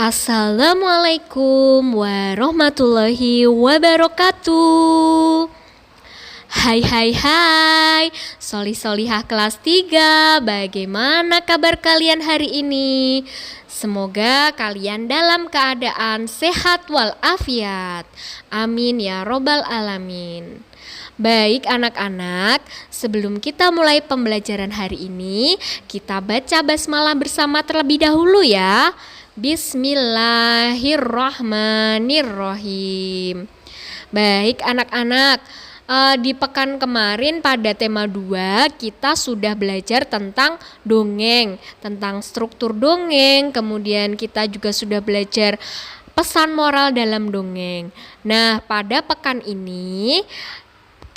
Assalamualaikum warahmatullahi wabarakatuh. Hai hai hai, solihah kelas 3, bagaimana kabar kalian hari ini? Semoga kalian dalam keadaan sehat walafiat. Amin ya robbal alamin. Baik anak-anak, sebelum kita mulai pembelajaran hari ini, kita baca basmalah bersama terlebih dahulu ya. Bismillahirrahmanirrahim. Baik anak-anak, di pekan kemarin pada tema 2 kita sudah belajar tentang dongeng, tentang struktur dongeng, kemudian kita juga sudah belajar pesan moral dalam dongeng. Nah, pada pekan ini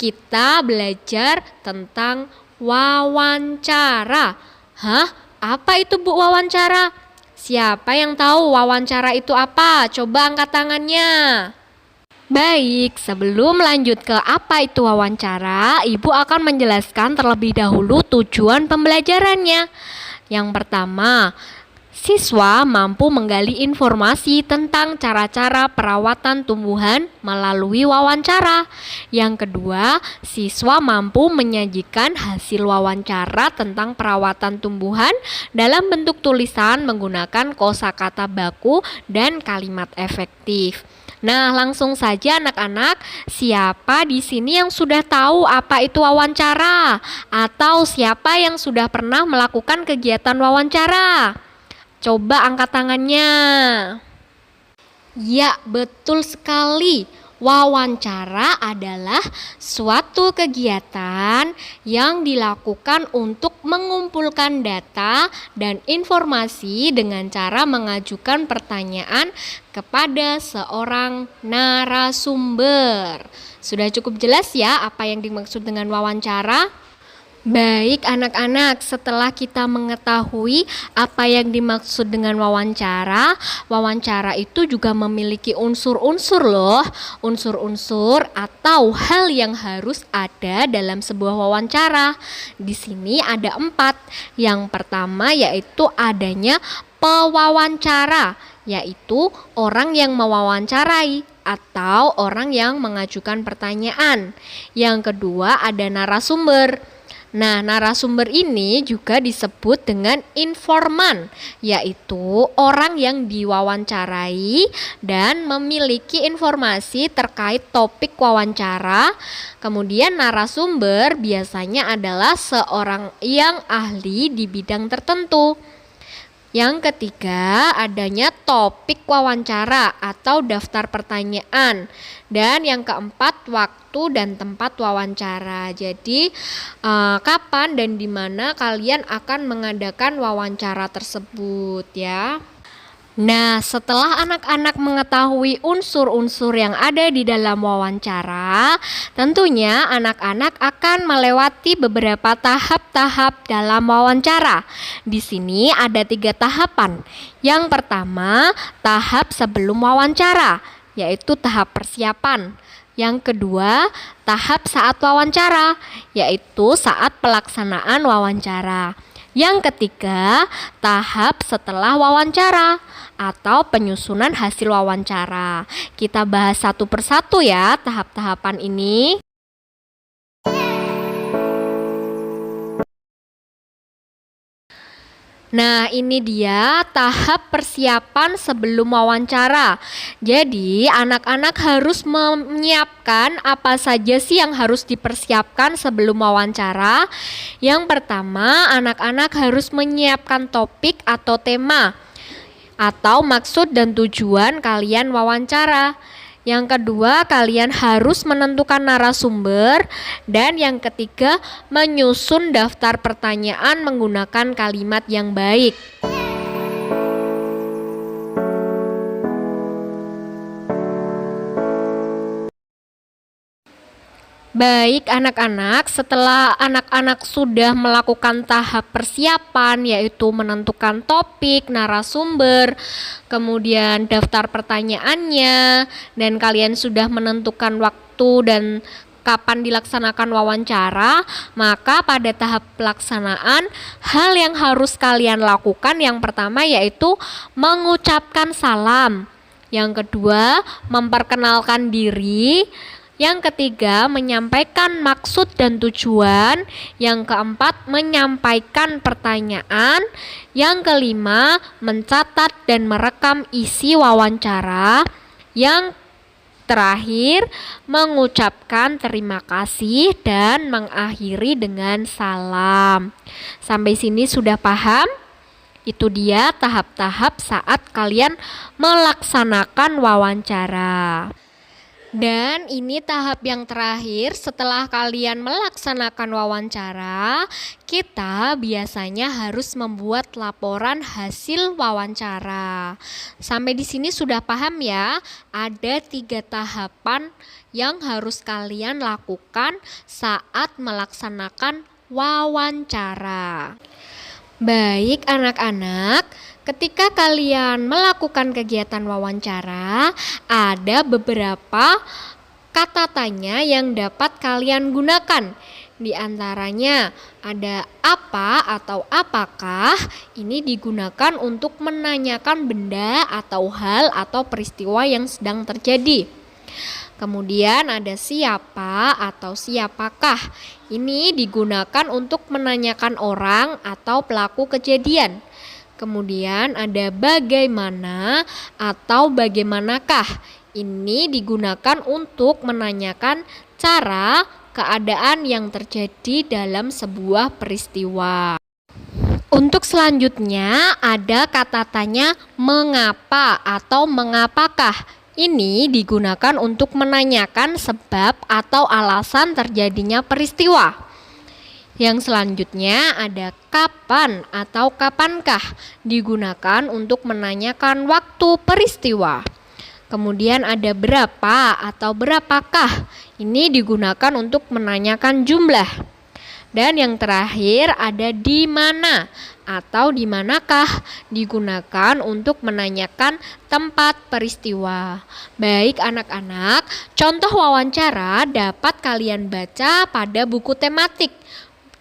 kita belajar tentang wawancara. Hah? Apa itu Bu wawancara? Siapa yang tahu wawancara itu apa? Coba angkat tangannya. Baik, sebelum lanjut ke apa itu wawancara, Ibu akan menjelaskan terlebih dahulu tujuan pembelajarannya. Yang pertama, siswa mampu menggali informasi tentang cara-cara perawatan tumbuhan melalui wawancara. Yang kedua, siswa mampu menyajikan hasil wawancara tentang perawatan tumbuhan dalam bentuk tulisan menggunakan kosakata baku dan kalimat efektif. Nah, langsung saja anak-anak, siapa di sini yang sudah tahu apa itu wawancara? Atau siapa yang sudah pernah melakukan kegiatan wawancara? Coba angkat tangannya. Ya, betul sekali. Wawancara adalah suatu kegiatan yang dilakukan untuk mengumpulkan data dan informasi dengan cara mengajukan pertanyaan kepada seorang narasumber. Sudah cukup jelas ya apa yang dimaksud dengan wawancara? Baik anak-anak, setelah kita mengetahui apa yang dimaksud dengan wawancara, wawancara itu juga memiliki unsur-unsur loh, unsur-unsur atau hal yang harus ada dalam sebuah wawancara. Di sini ada 4. Yang pertama yaitu adanya pewawancara, yaitu orang yang mewawancarai atau orang yang mengajukan pertanyaan. Yang kedua ada narasumber. Nah, narasumber ini juga disebut dengan informan, yaitu orang yang diwawancarai dan memiliki informasi terkait topik wawancara. Kemudian narasumber biasanya adalah seorang yang ahli di bidang tertentu. Yang ketiga, adanya topik wawancara atau daftar pertanyaan. Dan yang keempat, waktu dan tempat wawancara. Jadi, kapan dan di mana kalian akan mengadakan wawancara tersebut ya. Nah, setelah anak-anak mengetahui unsur-unsur yang ada di dalam wawancara, tentunya anak-anak akan melewati beberapa tahap-tahap dalam wawancara. Di sini ada 3 tahapan. Yang pertama, tahap sebelum wawancara, yaitu tahap persiapan. Yang kedua, tahap saat wawancara, yaitu saat pelaksanaan wawancara. Yang ketiga, tahap setelah wawancara atau penyusunan hasil wawancara. Kita bahas satu persatu ya tahap-tahapan ini. Nah, ini dia tahap persiapan sebelum wawancara. Jadi, anak-anak harus menyiapkan apa saja sih yang harus dipersiapkan sebelum wawancara. Yang pertama, anak-anak harus menyiapkan topik atau tema atau maksud dan tujuan kalian wawancara. Yang kedua, kalian harus menentukan narasumber. Dan yang ketiga, menyusun daftar pertanyaan menggunakan kalimat yang baik. Baik anak-anak, setelah anak-anak sudah melakukan tahap persiapan yaitu menentukan topik, narasumber, kemudian daftar pertanyaannya, dan kalian sudah menentukan waktu dan kapan dilaksanakan wawancara, maka pada tahap pelaksanaan hal yang harus kalian lakukan yang pertama yaitu mengucapkan salam. Yang kedua, memperkenalkan diri. Yang ketiga, menyampaikan maksud dan tujuan. Yang keempat, menyampaikan pertanyaan. Yang kelima, mencatat dan merekam isi wawancara. Yang terakhir, mengucapkan terima kasih dan mengakhiri dengan salam. Sampai sini sudah paham? Itu dia tahap-tahap saat kalian melaksanakan wawancara. Dan ini tahap yang terakhir setelah kalian melaksanakan wawancara, kita biasanya harus membuat laporan hasil wawancara. Sampai di sini sudah paham ya? Ada 3 tahapan yang harus kalian lakukan saat melaksanakan wawancara. Baik anak-anak, ketika kalian melakukan kegiatan wawancara, ada beberapa kata tanya yang dapat kalian gunakan. Di antaranya ada apa atau apakah. Ini digunakan untuk menanyakan benda atau hal atau peristiwa yang sedang terjadi. Kemudian ada siapa atau siapakah. Ini digunakan untuk menanyakan orang atau pelaku kejadian. Kemudian ada bagaimana atau bagaimanakah. Ini digunakan untuk menanyakan cara keadaan yang terjadi dalam sebuah peristiwa. Untuk selanjutnya ada kata tanya mengapa atau mengapakah. Ini digunakan untuk menanyakan sebab atau alasan terjadinya peristiwa. Yang selanjutnya ada kapan atau kapankah, digunakan untuk menanyakan waktu peristiwa. Kemudian ada berapa atau berapakah, ini digunakan untuk menanyakan jumlah. Dan yang terakhir ada di mana atau di manakah, digunakan untuk menanyakan tempat peristiwa. Baik anak-anak, contoh wawancara dapat kalian baca pada buku tematik.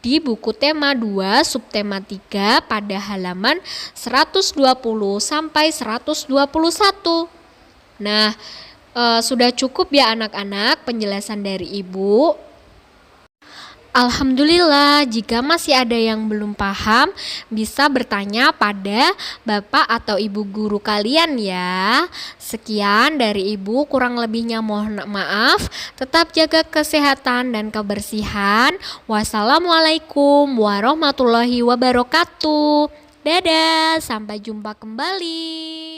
Di buku tema 2 subtema 3 pada halaman 120 sampai 121. Nah, sudah cukup ya anak-anak penjelasan dari Ibu. Alhamdulillah, jika masih ada yang belum paham, bisa bertanya pada Bapak atau Ibu guru kalian ya. Sekian dari Ibu, kurang lebihnya mohon maaf. Tetap jaga kesehatan dan kebersihan. Wassalamualaikum warahmatullahi wabarakatuh. Dadah, sampai jumpa kembali.